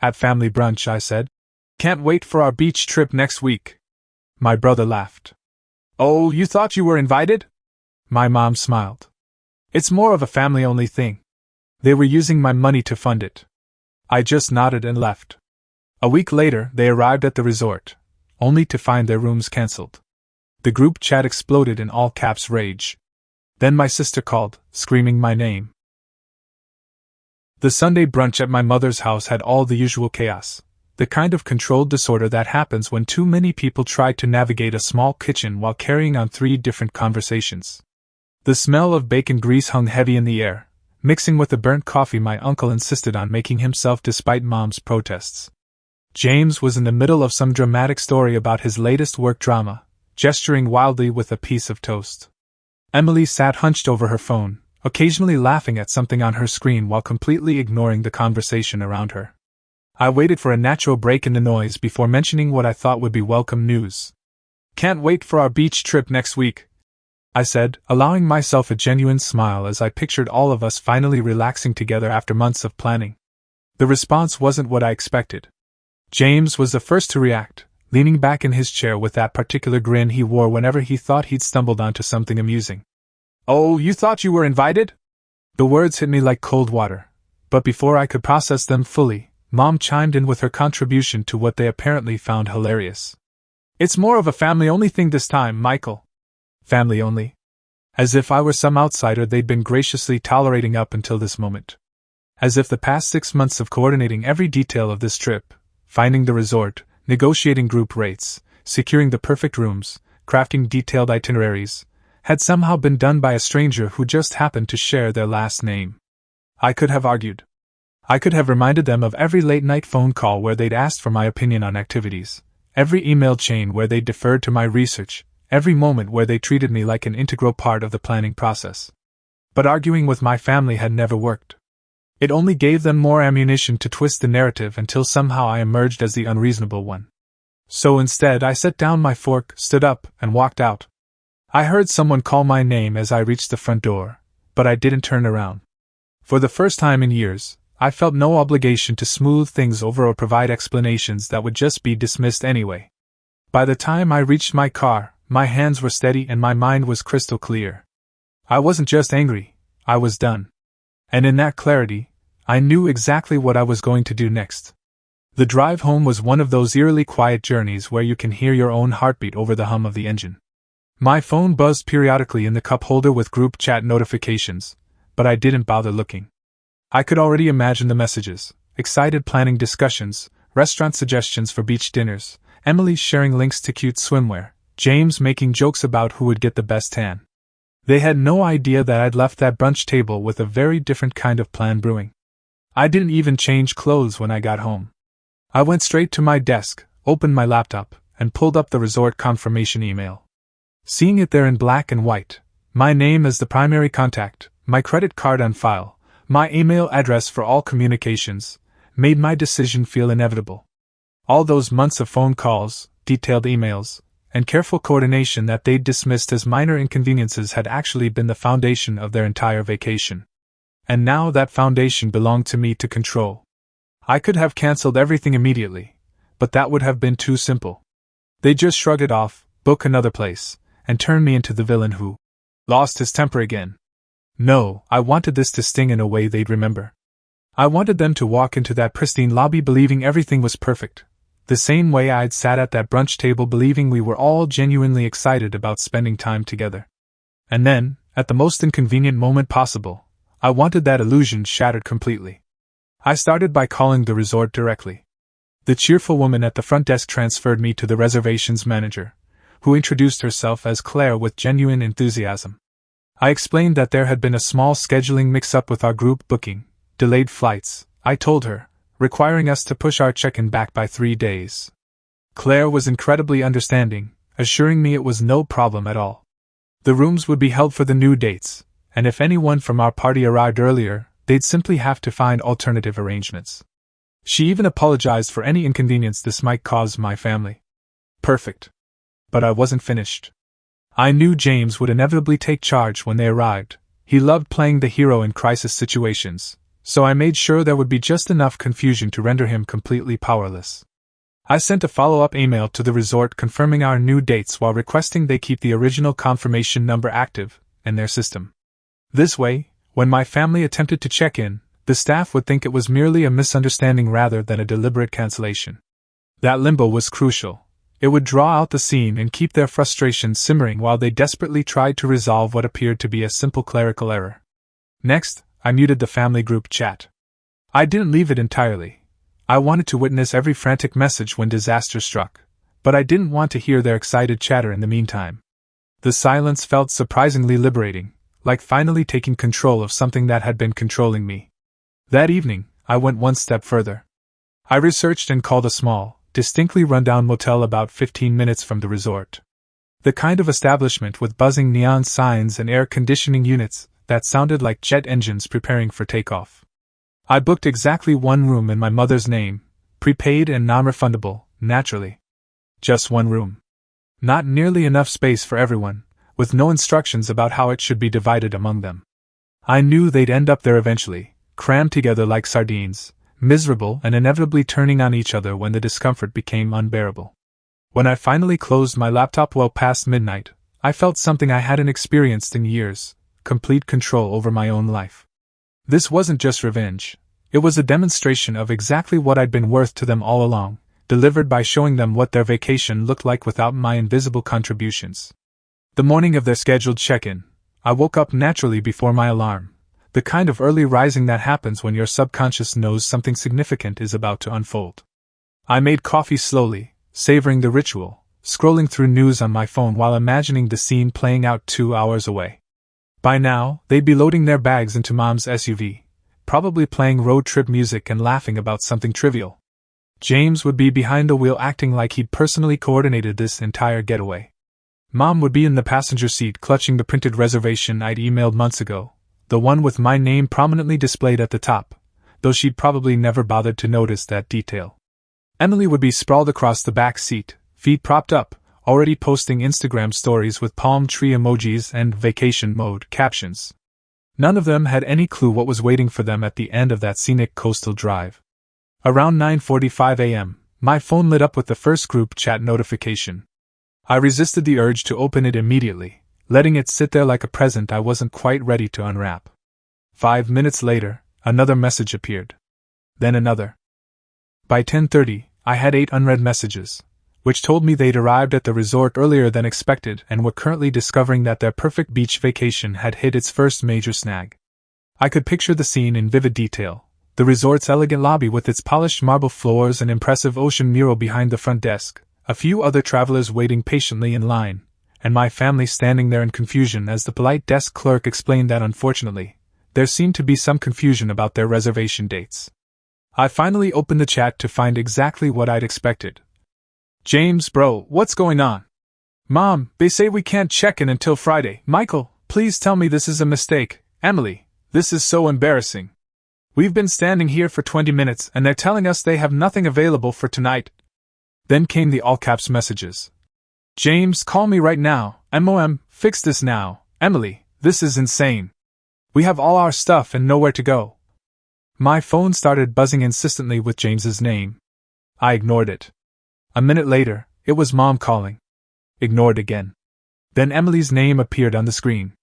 At family brunch, I said. Can't wait for our beach trip next week. My brother laughed. Oh, you thought you were invited? My mom smiled. It's more of a family-only thing. They were using my money to fund it. I just nodded and left. A week later, they arrived at the resort, only to find their rooms cancelled. The group chat exploded in all caps rage. Then my sister called, screaming my name. The Sunday brunch at my mother's house had all the usual chaos, the kind of controlled disorder that happens when too many people try to navigate a small kitchen while carrying on 3 different conversations. The smell of bacon grease hung heavy in the air, mixing with the burnt coffee my uncle insisted on making himself despite Mom's protests. James was in the middle of some dramatic story about his latest work drama, gesturing wildly with a piece of toast. Emily sat hunched over her phone, occasionally laughing at something on her screen while completely ignoring the conversation around her. I waited for a natural break in the noise before mentioning what I thought would be welcome news. Can't wait for our beach trip next week, I said, allowing myself a genuine smile as I pictured all of us finally relaxing together after months of planning. The response wasn't what I expected. James was the first to react, leaning back in his chair with that particular grin he wore whenever he thought he'd stumbled onto something amusing. Oh, you thought you were invited? The words hit me like cold water, but before I could process them fully, Mom chimed in with her contribution to what they apparently found hilarious. It's more of a family-only thing this time, Michael. Family only? As if I were some outsider they'd been graciously tolerating up until this moment. As if the past 6 months of coordinating every detail of this trip, finding the resort, negotiating group rates, securing the perfect rooms, crafting detailed itineraries, had somehow been done by a stranger who just happened to share their last name. I could have argued. I could have reminded them of every late-night phone call where they'd asked for my opinion on activities, every email chain where they'd deferred to my research, every moment where they treated me like an integral part of the planning process. But arguing with my family had never worked. It only gave them more ammunition to twist the narrative until somehow I emerged as the unreasonable one. So instead I set down my fork, stood up, and walked out. I heard someone call my name as I reached the front door, but I didn't turn around. For the first time in years, I felt no obligation to smooth things over or provide explanations that would just be dismissed anyway. By the time I reached my car, my hands were steady and my mind was crystal clear. I wasn't just angry, I was done. And in that clarity, I knew exactly what I was going to do next. The drive home was one of those eerily quiet journeys where you can hear your own heartbeat over the hum of the engine. My phone buzzed periodically in the cup holder with group chat notifications, but I didn't bother looking. I could already imagine the messages, excited planning discussions, restaurant suggestions for beach dinners, Emily sharing links to cute swimwear, James making jokes about who would get the best tan. They had no idea that I'd left that brunch table with a very different kind of plan brewing. I didn't even change clothes when I got home. I went straight to my desk, opened my laptop, and pulled up the resort confirmation email. Seeing it there in black and white, my name as the primary contact, my credit card on file, my email address for all communications, made my decision feel inevitable. All those months of phone calls, detailed emails, and careful coordination that they'd dismissed as minor inconveniences had actually been the foundation of their entire vacation. And now that foundation belonged to me to control. I could have cancelled everything immediately, but that would have been too simple. They just shrugged it off, book another place, and turn me into the villain who lost his temper again. No, I wanted this to sting in a way they'd remember. I wanted them to walk into that pristine lobby believing everything was perfect, the same way I'd sat at that brunch table believing we were all genuinely excited about spending time together. And then, at the most inconvenient moment possible, I wanted that illusion shattered completely. I started by calling the resort directly. The cheerful woman at the front desk transferred me to the reservations manager, who introduced herself as Claire with genuine enthusiasm. I explained that there had been a small scheduling mix-up with our group booking, delayed flights, I told her, requiring us to push our check-in back by 3 days. Claire was incredibly understanding, assuring me it was no problem at all. The rooms would be held for the new dates, and if anyone from our party arrived earlier, they'd simply have to find alternative arrangements. She even apologized for any inconvenience this might cause my family. Perfect. But I wasn't finished. I knew James would inevitably take charge when they arrived. He loved playing the hero in crisis situations, so I made sure there would be just enough confusion to render him completely powerless. I sent a follow-up email to the resort confirming our new dates while requesting they keep the original confirmation number active in their system. This way, when my family attempted to check in, the staff would think it was merely a misunderstanding rather than a deliberate cancellation. That limbo was crucial. It would draw out the scene and keep their frustration simmering while they desperately tried to resolve what appeared to be a simple clerical error. Next, I muted the family group chat. I didn't leave it entirely. I wanted to witness every frantic message when disaster struck, but I didn't want to hear their excited chatter in the meantime. The silence felt surprisingly liberating, like finally taking control of something that had been controlling me. That evening, I went one step further. I researched and called a small, distinctly run-down motel about 15 minutes from the resort. The kind of establishment with buzzing neon signs and air conditioning units that sounded like jet engines preparing for takeoff. I booked exactly one room in my mother's name, prepaid and non-refundable, naturally. Just one room. Not nearly enough space for everyone, with no instructions about how it should be divided among them. I knew they'd end up there eventually, crammed together like sardines, miserable and inevitably turning on each other when the discomfort became unbearable. When I finally closed my laptop well past midnight, I felt something I hadn't experienced in years: complete control over my own life. This wasn't just revenge. It was a demonstration of exactly what I'd been worth to them all along, delivered by showing them what their vacation looked like without my invisible contributions. The morning of their scheduled check-in, I woke up naturally before my alarm, the kind of early rising that happens when your subconscious knows something significant is about to unfold. I made coffee slowly, savoring the ritual, scrolling through news on my phone while imagining the scene playing out 2 hours away. By now, they'd be loading their bags into Mom's SUV, probably playing road trip music and laughing about something trivial. James would be behind the wheel acting like he'd personally coordinated this entire getaway. Mom would be in the passenger seat clutching the printed reservation I'd emailed months ago, the one with my name prominently displayed at the top, though she'd probably never bothered to notice that detail. Emily would be sprawled across the back seat, feet propped up, already posting Instagram stories with palm tree emojis and vacation mode captions. None of them had any clue what was waiting for them at the end of that scenic coastal drive. Around 9:45 a.m., my phone lit up with the first group chat notification. I resisted the urge to open it immediately, letting it sit there like a present I wasn't quite ready to unwrap. 5 minutes later, another message appeared. Then another. By 10:30, I had 8 unread messages, which told me they'd arrived at the resort earlier than expected and were currently discovering that their perfect beach vacation had hit its first major snag. I could picture the scene in vivid detail: the resort's elegant lobby with its polished marble floors and impressive ocean mural behind the front desk, a few other travelers waiting patiently in line, and my family standing there in confusion as the polite desk clerk explained that unfortunately, there seemed to be some confusion about their reservation dates. I finally opened the chat to find exactly what I'd expected. James, bro, what's going on? Mom, they say we can't check in until Friday. Michael, please tell me this is a mistake. Emily, this is so embarrassing. We've been standing here for 20 minutes and they're telling us they have nothing available for tonight. Then came the all-caps messages. James, call me right now. MOM, fix this now. Emily, this is insane. We have all our stuff and nowhere to go. My phone started buzzing insistently with James's name. I ignored it. A minute later, it was Mom calling. Ignored again. Then Emily's name appeared on the screen.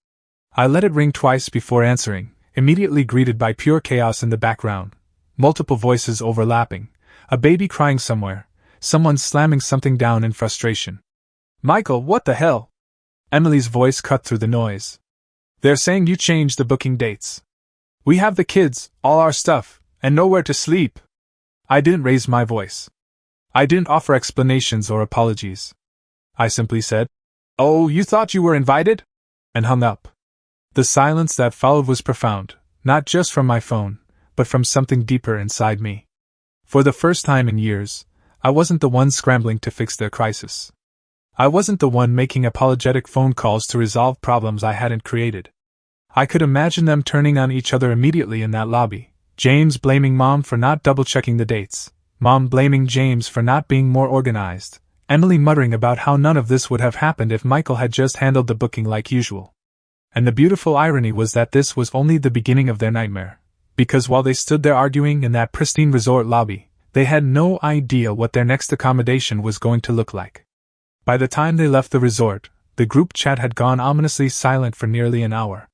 I let it ring twice before answering, immediately greeted by pure chaos in the background. Multiple voices overlapping, a baby crying somewhere, someone slamming something down in frustration. Michael, what the hell? Emily's voice cut through the noise. They're saying you changed the booking dates. We have the kids, all our stuff, and nowhere to sleep. I didn't raise my voice. I didn't offer explanations or apologies. I simply said, "Oh, you thought you were invited?" and hung up. The silence that followed was profound, not just from my phone, but from something deeper inside me. For the first time in years, I wasn't the one scrambling to fix their crisis. I wasn't the one making apologetic phone calls to resolve problems I hadn't created. I could imagine them turning on each other immediately in that lobby, James blaming Mom for not double-checking the dates, Mom blaming James for not being more organized, Emily muttering about how none of this would have happened if Michael had just handled the booking like usual. And the beautiful irony was that this was only the beginning of their nightmare. because while they stood there arguing in that pristine resort lobby, they had no idea what their next accommodation was going to look like. By the time they left the resort, the group chat had gone ominously silent for nearly an hour.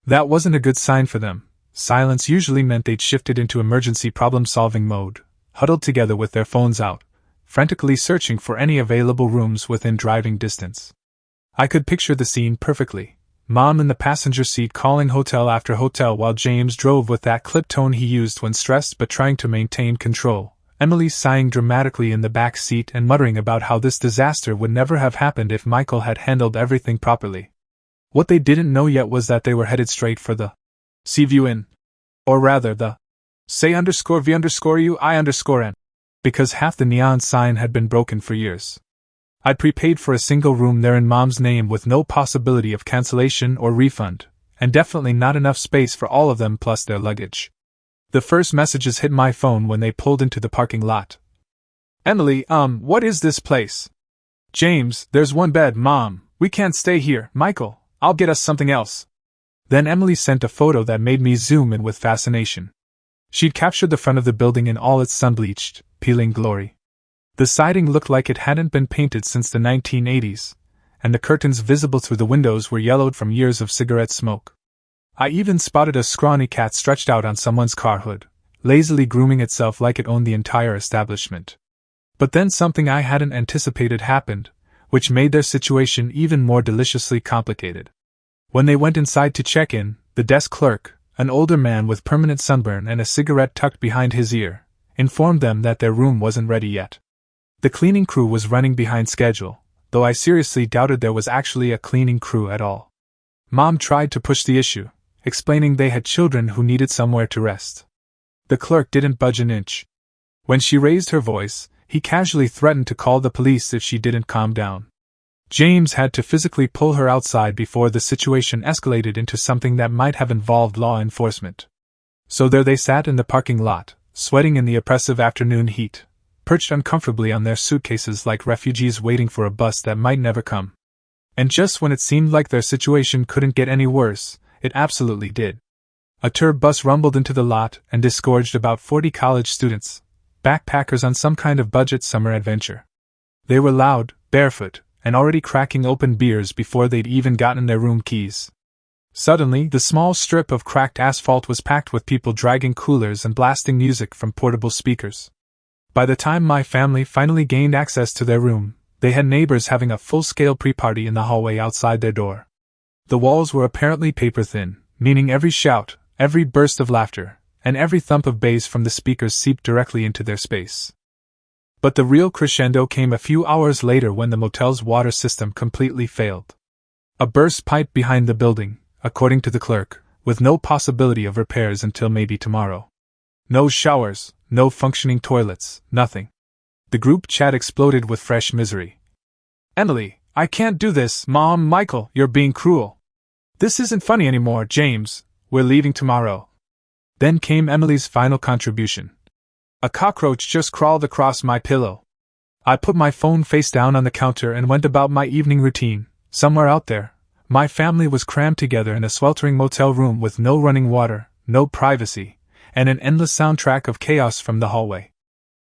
That wasn't a good sign for them. Silence usually meant they'd shifted into emergency problem-solving mode, huddled together with their phones out, frantically searching for any available rooms within driving distance. I could picture the scene perfectly. Mom in the passenger seat calling hotel after hotel while James drove with that clipped tone he used when stressed but trying to maintain control. Emily sighing dramatically in the back seat and muttering about how this disaster would never have happened if Michael had handled everything properly. What they didn't know yet was that they were headed straight for the Seaview Inn. Or rather the say_V_UI_N, because half the neon sign had been broken for years. I'd prepaid for a single room there in Mom's name with no possibility of cancellation or refund, and definitely not enough space for all of them plus their luggage. The first messages hit my phone when they pulled into the parking lot. Emily, what is this place? James, there's one bed, Mom. We can't stay here. Michael, I'll get us something else. Then Emily sent a photo that made me zoom in with fascination. She'd captured the front of the building in all its sun-bleached, peeling glory. The siding looked like it hadn't been painted since the 1980s, and the curtains visible through the windows were yellowed from years of cigarette smoke. I even spotted a scrawny cat stretched out on someone's car hood, lazily grooming itself like it owned the entire establishment. But then something I hadn't anticipated happened, which made their situation even more deliciously complicated. When they went inside to check in, the desk clerk, an older man with permanent sunburn and a cigarette tucked behind his ear, informed them that their room wasn't ready yet. The cleaning crew was running behind schedule, though I seriously doubted there was actually a cleaning crew at all. Mom tried to push the issue, explaining they had children who needed somewhere to rest. The clerk didn't budge an inch. When she raised her voice, he casually threatened to call the police if she didn't calm down. James had to physically pull her outside before the situation escalated into something that might have involved law enforcement. So there they sat in the parking lot, sweating in the oppressive afternoon heat, perched uncomfortably on their suitcases like refugees waiting for a bus that might never come. And just when it seemed like their situation couldn't get any worse, it absolutely did. A tour bus rumbled into the lot and disgorged about 40 college students, backpackers on some kind of budget summer adventure. They were loud, barefoot, and already cracking open beers before they'd even gotten their room keys. Suddenly, the small strip of cracked asphalt was packed with people dragging coolers and blasting music from portable speakers. By the time my family finally gained access to their room, they had neighbors having a full-scale pre-party in the hallway outside their door. The walls were apparently paper-thin, meaning every shout, every burst of laughter, and every thump of bass from the speakers seeped directly into their space. But the real crescendo came a few hours later when the motel's water system completely failed. A burst piped behind the building, according to the clerk, with no possibility of repairs until maybe tomorrow. No showers, no functioning toilets, nothing. The group chat exploded with fresh misery. Emily, I can't do this, Mom, Michael, you're being cruel. This isn't funny anymore, James, we're leaving tomorrow. Then came Emily's final contribution. A cockroach just crawled across my pillow. I put my phone face down on the counter and went about my evening routine. Somewhere out there, my family was crammed together in a sweltering motel room with no running water, no privacy, and an endless soundtrack of chaos from the hallway.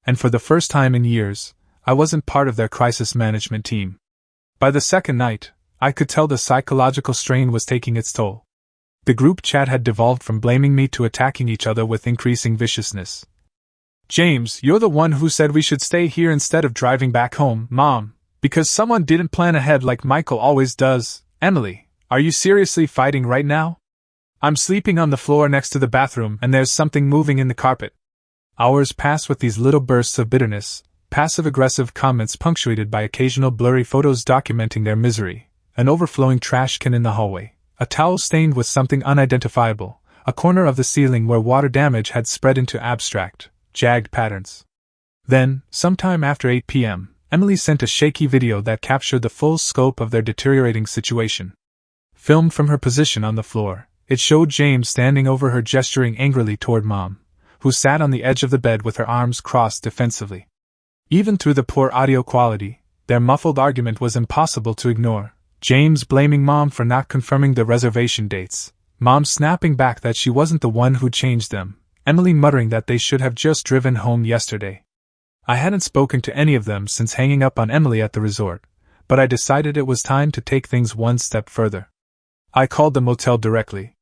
And for the first time in years, I wasn't part of their crisis management team. By the second night, I could tell the psychological strain was taking its toll. The group chat had devolved from blaming me to attacking each other with increasing viciousness. James, you're the one who said we should stay here instead of driving back home, Mom, because someone didn't plan ahead like Michael always does. Emily, are you seriously fighting right now? I'm sleeping on the floor next to the bathroom and there's something moving in the carpet. Hours passed with these little bursts of bitterness, passive-aggressive comments punctuated by occasional blurry photos documenting their misery, an overflowing trash can in the hallway, a towel stained with something unidentifiable, a corner of the ceiling where water damage had spread into abstract, jagged patterns. Then, sometime after 8 p.m., Emily sent a shaky video that captured the full scope of their deteriorating situation. Filmed from her position on the floor, it showed James standing over her gesturing angrily toward Mom, who sat on the edge of the bed with her arms crossed defensively. Even through the poor audio quality, their muffled argument was impossible to ignore. James blaming Mom for not confirming the reservation dates, Mom snapping back that she wasn't the one who changed them, Emily muttering that they should have just driven home yesterday. I hadn't spoken to any of them since hanging up on Emily at the resort, but I decided it was time to take things one step further. I called the motel directly.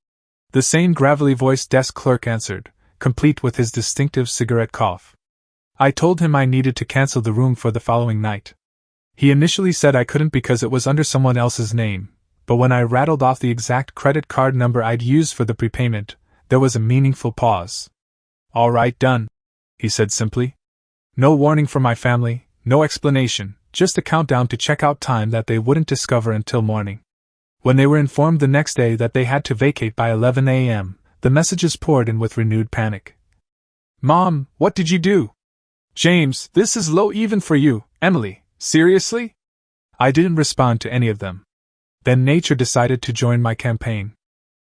The same gravelly-voiced desk clerk answered, complete with his distinctive cigarette cough. I told him I needed to cancel the room for the following night. He initially said I couldn't because it was under someone else's name, but when I rattled off the exact credit card number I'd used for the prepayment, there was a meaningful pause. "All right, done," he said simply. No warning from my family, no explanation, just a countdown to checkout time that they wouldn't discover until morning. When they were informed the next day that they had to vacate by 11 a.m., the messages poured in with renewed panic. "Mom, what did you do?" "James, this is low even for you, Emily, seriously?" I didn't respond to any of them. Then nature decided to join my campaign.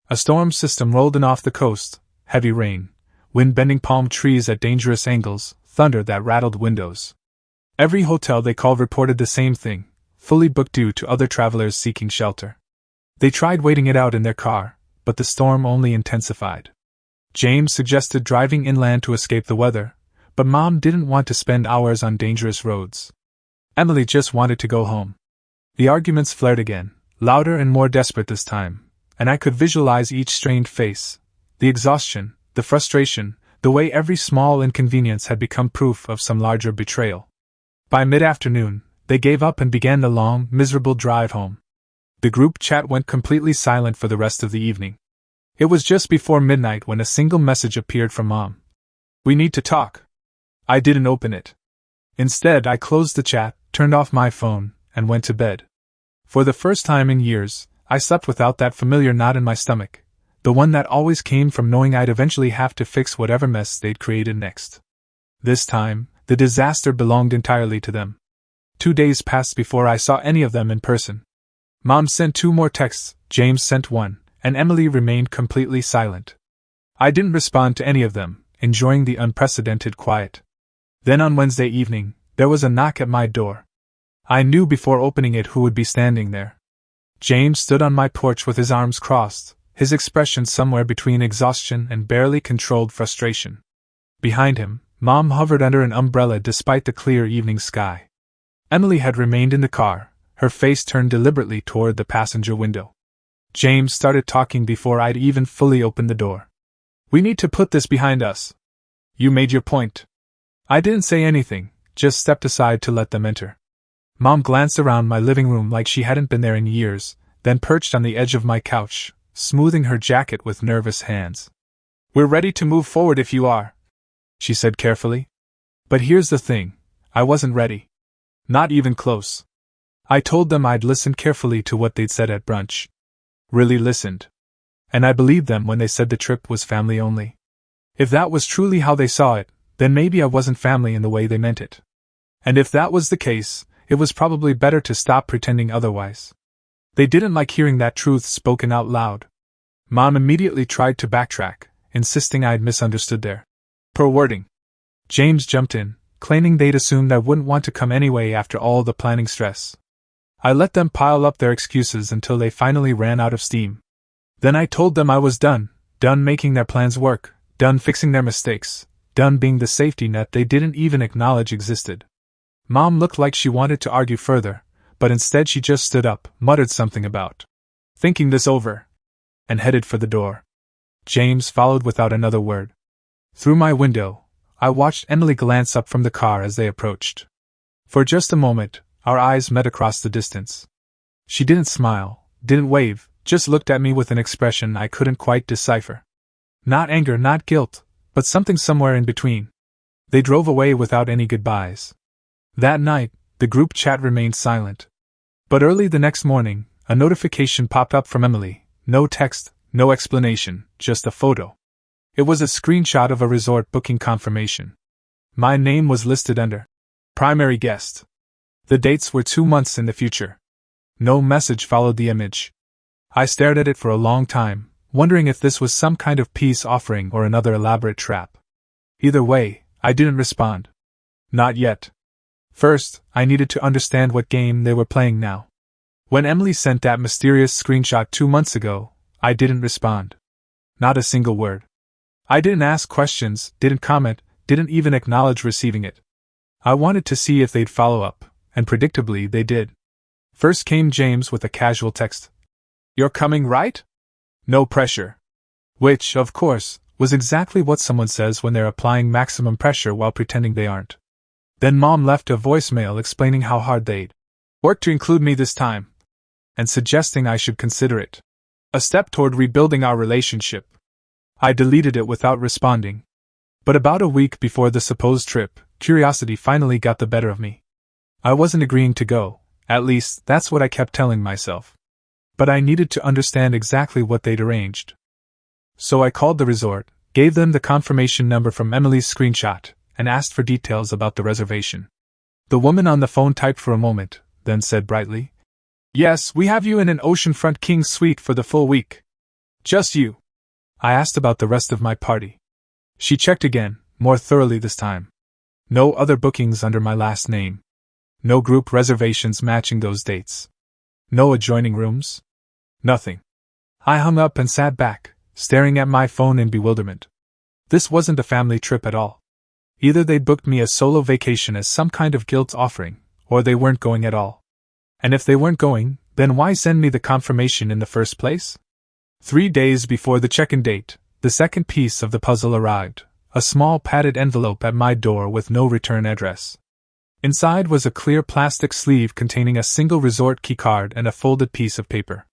A storm system rolled in off the coast, heavy rain, wind bending palm trees at dangerous angles, thunder that rattled windows. Every hotel they called reported the same thing, fully booked due to other travelers seeking shelter. They tried waiting it out in their car, but the storm only intensified. James suggested driving inland to escape the weather, but Mom didn't want to spend hours on dangerous roads. Emily just wanted to go home. The arguments flared again, louder and more desperate this time, and I could visualize each strained face, the exhaustion, the frustration, the way every small inconvenience had become proof of some larger betrayal. By mid-afternoon, they gave up and began the long, miserable drive home. The group chat went completely silent for the rest of the evening. It was just before midnight when a single message appeared from Mom. "We need to talk." I didn't open it. Instead, I closed the chat, turned off my phone, and went to bed. For the first time in years, I slept without that familiar knot in my stomach, the one that always came from knowing I'd eventually have to fix whatever mess they'd created next. This time, the disaster belonged entirely to them. 2 days passed before I saw any of them in person. Mom sent 2 more texts, James sent 1, and Emily remained completely silent. I didn't respond to any of them, enjoying the unprecedented quiet. Then on Wednesday evening, there was a knock at my door. I knew before opening it who would be standing there. James stood on my porch with his arms crossed, his expression somewhere between exhaustion and barely controlled frustration. Behind him, Mom hovered under an umbrella despite the clear evening sky. Emily had remained in the car, her face turned deliberately toward the passenger window. James started talking before I'd even fully opened the door. "We need to put this behind us. You made your point." I didn't say anything, just stepped aside to let them enter. Mom glanced around my living room like she hadn't been there in years, then perched on the edge of my couch, smoothing her jacket with nervous hands. "We're ready to move forward if you are," she said carefully. But here's the thing, I wasn't ready. Not even close. I told them I'd listened carefully to what they'd said at brunch. Really listened. And I believed them when they said the trip was family only. If that was truly how they saw it, then maybe I wasn't family in the way they meant it. And if that was the case, it was probably better to stop pretending otherwise. They didn't like hearing that truth spoken out loud. Mom immediately tried to backtrack, insisting I'd misunderstood their poor wording. James jumped in, claiming they'd assumed I wouldn't want to come anyway after all the planning stress. I let them pile up their excuses until they finally ran out of steam. Then I told them I was done making their plans work, done fixing their mistakes, done being the safety net they didn't even acknowledge existed. Mom looked like she wanted to argue further, but instead she just stood up, muttered something about thinking this over, and headed for the door. James followed without another word. Through my window, I watched Emily glance up from the car as they approached. For just a moment, our eyes met across the distance. She didn't smile, didn't wave, just looked at me with an expression I couldn't quite decipher. Not anger, not guilt, but something somewhere in between. They drove away without any goodbyes. That night, the group chat remained silent. But early the next morning, a notification popped up from Emily. No text, no explanation, just a photo. It was a screenshot of a resort booking confirmation. My name was listed under primary guest. The dates were 2 months in the future. No message followed the image. I stared at it for a long time, wondering if this was some kind of peace offering or another elaborate trap. Either way, I didn't respond. Not yet. First, I needed to understand what game they were playing now. When Emily sent that mysterious screenshot 2 months ago, I didn't respond. Not a single word. I didn't ask questions, didn't comment, didn't even acknowledge receiving it. I wanted to see if they'd follow up, and predictably they did. First came James with a casual text. "You're coming, right? No pressure." Which, of course, was exactly what someone says when they're applying maximum pressure while pretending they aren't. Then Mom left a voicemail explaining how hard they'd worked to include me this time, and suggesting I should consider it a step toward rebuilding our relationship. I deleted it without responding. But about a week before the supposed trip, curiosity finally got the better of me. I wasn't agreeing to go, at least that's what I kept telling myself. But I needed to understand exactly what they'd arranged. So I called the resort, gave them the confirmation number from Emily's screenshot, and asked for details about the reservation. The woman on the phone typed for a moment, then said brightly, "Yes, we have you in an oceanfront king suite for the full week. Just you." I asked about the rest of my party. She checked again, more thoroughly this time. No other bookings under my last name. No group reservations matching those dates. No adjoining rooms. Nothing. I hung up and sat back, staring at my phone in bewilderment. This wasn't a family trip at all. Either they'd booked me a solo vacation as some kind of guilt offering, or they weren't going at all. And if they weren't going, then why send me the confirmation in the first place? 3 days before the check-in date, the second piece of the puzzle arrived, a small padded envelope at my door with no return address. Inside was a clear plastic sleeve containing a single resort keycard and a folded piece of paper.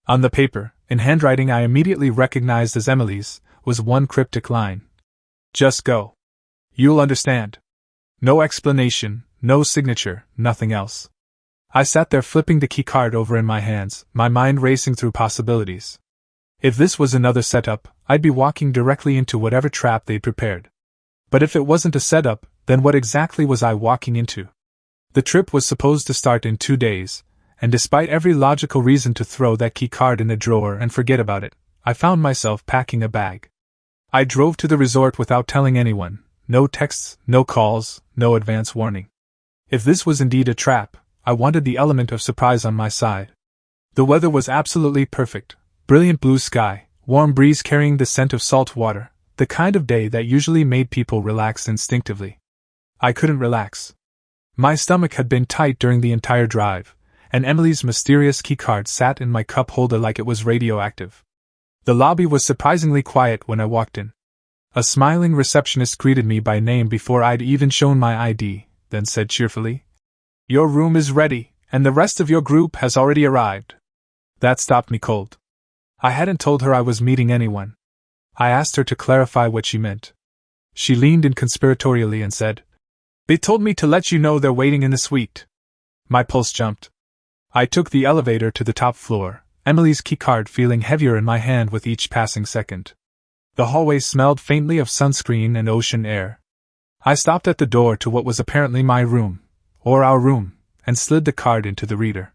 On the paper, in handwriting I immediately recognized as Emily's, was one cryptic line. "Just go. You'll understand." No explanation, no signature, nothing else. I sat there flipping the keycard over in my hands, my mind racing through possibilities. If this was another setup, I'd be walking directly into whatever trap they'd prepared. But if it wasn't a setup, then what exactly was I walking into? The trip was supposed to start in 2 days, and despite every logical reason to throw that key card in a drawer and forget about it, I found myself packing a bag. I drove to the resort without telling anyone, no texts, no calls, no advance warning. If this was indeed a trap, I wanted the element of surprise on my side. The weather was absolutely perfect, brilliant blue sky, warm breeze carrying the scent of salt water, the kind of day that usually made people relax instinctively. I couldn't relax. My stomach had been tight during the entire drive, and Emily's mysterious keycard sat in my cup holder like it was radioactive. The lobby was surprisingly quiet when I walked in. A smiling receptionist greeted me by name before I'd even shown my ID, then said cheerfully, "Your room is ready, and the rest of your group has already arrived." That stopped me cold. I hadn't told her I was meeting anyone. I asked her to clarify what she meant. She leaned in conspiratorially and said, "They told me to let you know they're waiting in the suite." My pulse jumped. I took the elevator to the top floor, Emily's keycard feeling heavier in my hand with each passing second. The hallway smelled faintly of sunscreen and ocean air. I stopped at the door to what was apparently my room, or our room, and slid the card into the reader.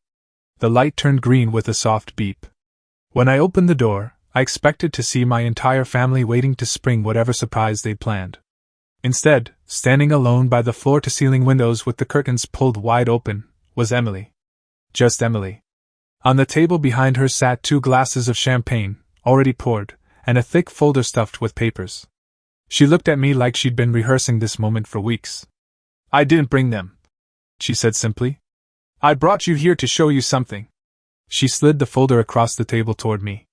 The light turned green with a soft beep. When I opened the door, I expected to see my entire family waiting to spring whatever surprise they'd planned. Instead, standing alone by the floor-to-ceiling windows with the curtains pulled wide open, was Emily. Just Emily. On the table behind her sat 2 glasses of champagne, already poured, and a thick folder stuffed with papers. She looked at me like she'd been rehearsing this moment for weeks. "I didn't bring them," she said simply. "I brought you here to show you something." She slid the folder across the table toward me.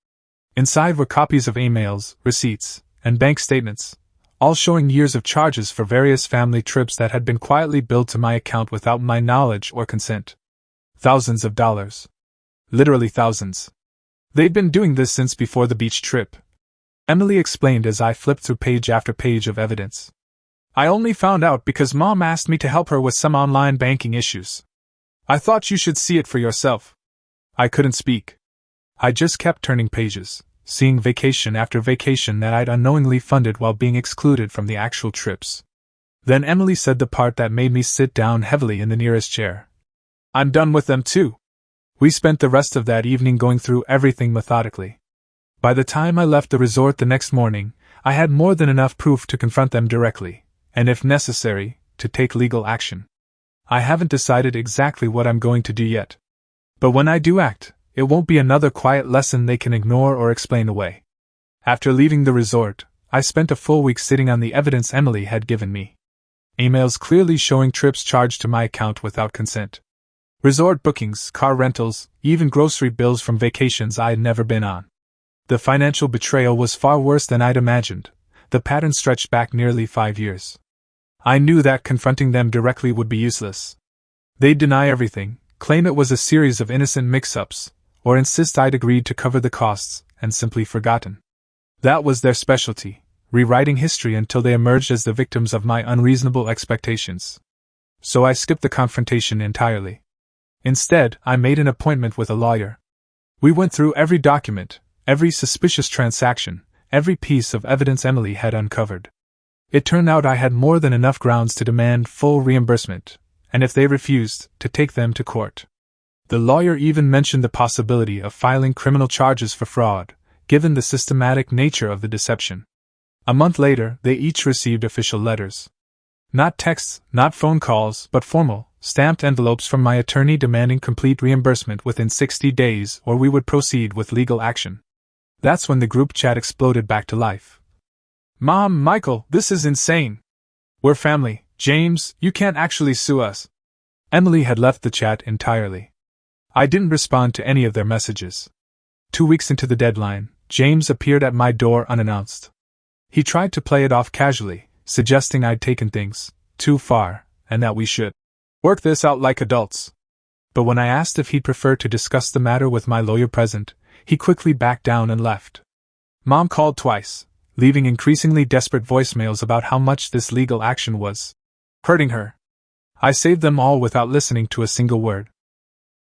Inside were copies of emails, receipts, and bank statements, all showing years of charges for various family trips that had been quietly billed to my account without my knowledge or consent. Thousands of dollars. Literally thousands. They'd been doing this since before the beach trip. Emily explained as I flipped through page after page of evidence. "I only found out because Mom asked me to help her with some online banking issues. I thought you should see it for yourself." I couldn't speak. I just kept turning pages, seeing vacation after vacation that I'd unknowingly funded while being excluded from the actual trips. Then Emily said the part that made me sit down heavily in the nearest chair. "I'm done with them too." We spent the rest of that evening going through everything methodically. By the time I left the resort the next morning, I had more than enough proof to confront them directly, and if necessary, to take legal action. I haven't decided exactly what I'm going to do yet. But when I do act, it won't be another quiet lesson they can ignore or explain away. After leaving the resort, I spent a full week sitting on the evidence Emily had given me. Emails clearly showing trips charged to my account without consent. Resort bookings, car rentals, even grocery bills from vacations I had never been on. The financial betrayal was far worse than I'd imagined. The pattern stretched back nearly 5 years. I knew that confronting them directly would be useless. They'd deny everything, claim it was a series of innocent mix-ups, or insist I'd agreed to cover the costs, and simply forgotten. That was their specialty, rewriting history until they emerged as the victims of my unreasonable expectations. So I skipped the confrontation entirely. Instead, I made an appointment with a lawyer. We went through every document, every suspicious transaction, every piece of evidence Emily had uncovered. It turned out I had more than enough grounds to demand full reimbursement, and if they refused, to take them to court. The lawyer even mentioned the possibility of filing criminal charges for fraud, given the systematic nature of the deception. A month later, they each received official letters. Not texts, not phone calls, but formal, stamped envelopes from my attorney demanding complete reimbursement within 60 days or we would proceed with legal action. That's when the group chat exploded back to life. "Mom, Michael, this is insane. We're family. James, you can't actually sue us." Emily had left the chat entirely. I didn't respond to any of their messages. 2 weeks into the deadline, James appeared at my door unannounced. He tried to play it off casually, suggesting I'd taken things too far, and that we should work this out like adults. But when I asked if he'd prefer to discuss the matter with my lawyer present, he quickly backed down and left. Mom called twice, leaving increasingly desperate voicemails about how much this legal action was hurting her. I saved them all without listening to a single word.